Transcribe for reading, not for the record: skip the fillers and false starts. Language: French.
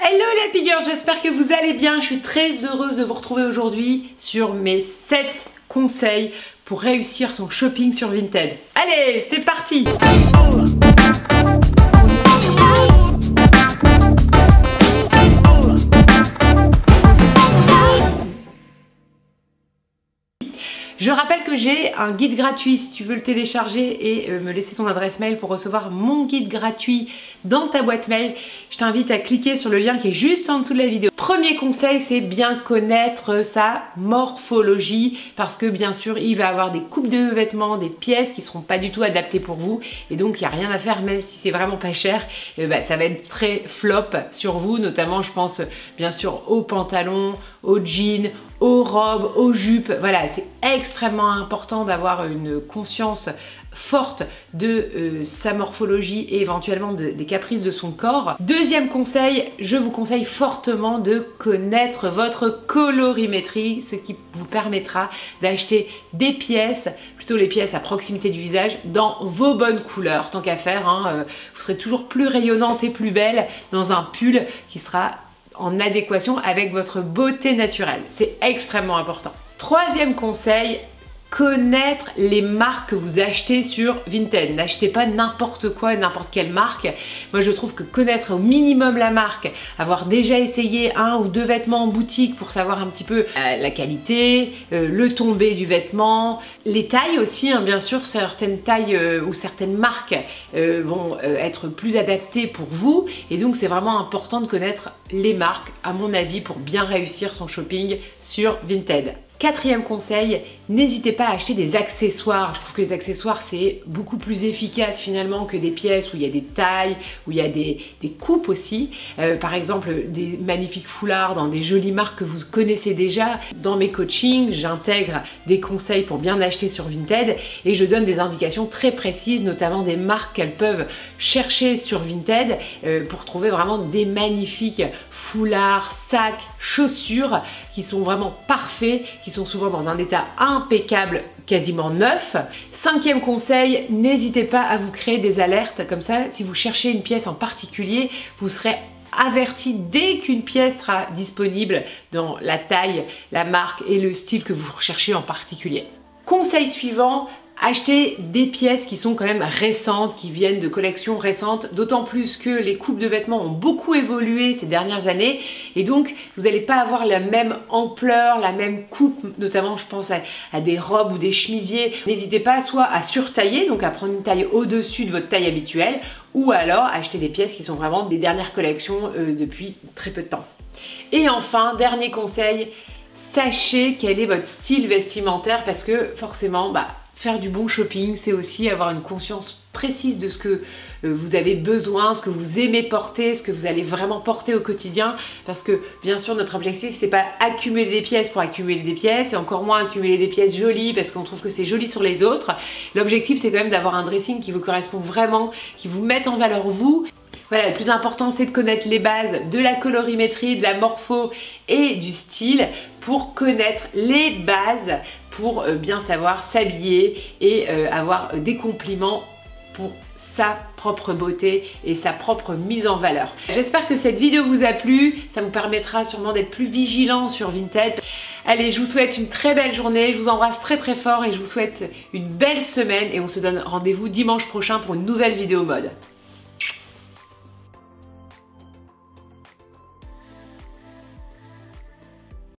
Hello les Happy Girls, j'espère que vous allez bien. Je suis très heureuse de vous retrouver aujourd'hui sur mes 7 conseils pour réussir son shopping sur Vinted. Allez, c'est parti! Je rappelle que j'ai un guide gratuit si tu veux le télécharger et me laisser ton adresse mail pour recevoir mon guide gratuit dans ta boîte mail. Je t'invite à cliquer sur le lien qui est juste en dessous de la vidéo. Premier conseil, c'est bien connaître sa morphologie parce que bien sûr, il va avoir des coupes de vêtements, des pièces qui ne seront pas du tout adaptées pour vous et donc il n'y a rien à faire même si c'est vraiment pas cher. Ça va être très flop sur vous, notamment je pense bien sûr aux pantalons, aux jeans, aux robes, aux jupes. Voilà, c'est extrêmement important d'avoir une conscience forte de sa morphologie et éventuellement des caprices de son corps. Deuxième conseil, je vous conseille fortement de connaître votre colorimétrie, ce qui vous permettra d'acheter des pièces, plutôt les pièces à proximité du visage, dans vos bonnes couleurs. Tant qu'à faire, vous serez toujours plus rayonnante et plus belle dans un pull qui sera en adéquation avec votre beauté naturelle. C'est extrêmement important. Troisième conseil, connaître les marques que vous achetez sur Vinted. N'achetez pas n'importe quoi, n'importe quelle marque. Moi, je trouve que connaître au minimum la marque, avoir déjà essayé 1 ou 2 vêtements en boutique pour savoir un petit peu la qualité, le tombé du vêtement, les tailles aussi, bien sûr, certaines tailles ou certaines marques vont être plus adaptées pour vous et donc c'est vraiment important de connaître les marques, à mon avis, pour bien réussir son shopping sur Vinted. Quatrième conseil, n'hésitez pas à acheter des accessoires. Je trouve que les accessoires c'est beaucoup plus efficace finalement que des pièces où il y a des tailles, où il y a des coupes aussi. Par exemple des magnifiques foulards dans des jolies marques que vous connaissez déjà. Dans mes coachings, j'intègre des conseils pour bien acheter sur Vinted et je donne des indications très précises, notamment des marques qu'elles peuvent chercher sur Vinted pour trouver vraiment des magnifiques foulards, sacs, chaussures qui sont vraiment parfaits, qui sont souvent dans un état impeccable, quasiment neuf. Cinquième conseil, n'hésitez pas à vous créer des alertes, comme ça si vous cherchez une pièce en particulier, vous serez averti dès qu'une pièce sera disponible dans la taille, la marque et le style que vous recherchez en particulier. Conseil suivant, achetez des pièces qui sont quand même récentes, qui viennent de collections récentes, d'autant plus que les coupes de vêtements ont beaucoup évolué ces dernières années et donc vous n'allez pas avoir la même ampleur, la même coupe, notamment je pense à des robes ou des chemisiers. N'hésitez pas soit à surtailler, donc à prendre une taille au-dessus de votre taille habituelle ou alors acheter des pièces qui sont vraiment des dernières collections depuis très peu de temps. Et enfin, dernier conseil, sachez quel est votre style vestimentaire parce que forcément, faire du bon shopping, c'est aussi avoir une conscience précise de ce que vous avez besoin, ce que vous aimez porter, ce que vous allez vraiment porter au quotidien. Parce que bien sûr, notre objectif, c'est pas accumuler des pièces pour accumuler des pièces et encore moins accumuler des pièces jolies parce qu'on trouve que c'est joli sur les autres. L'objectif, c'est quand même d'avoir un dressing qui vous correspond vraiment, qui vous mette en valeur vous. Voilà, le plus important, c'est de connaître les bases de la colorimétrie, de la morpho et du style pour connaître les bases pour bien savoir s'habiller et avoir des compliments pour sa propre beauté et sa propre mise en valeur. J'espère que cette vidéo vous a plu, ça vous permettra sûrement d'être plus vigilant sur Vinted. Allez, je vous souhaite une très belle journée, je vous embrasse très très fort et je vous souhaite une belle semaine et on se donne rendez-vous dimanche prochain pour une nouvelle vidéo mode.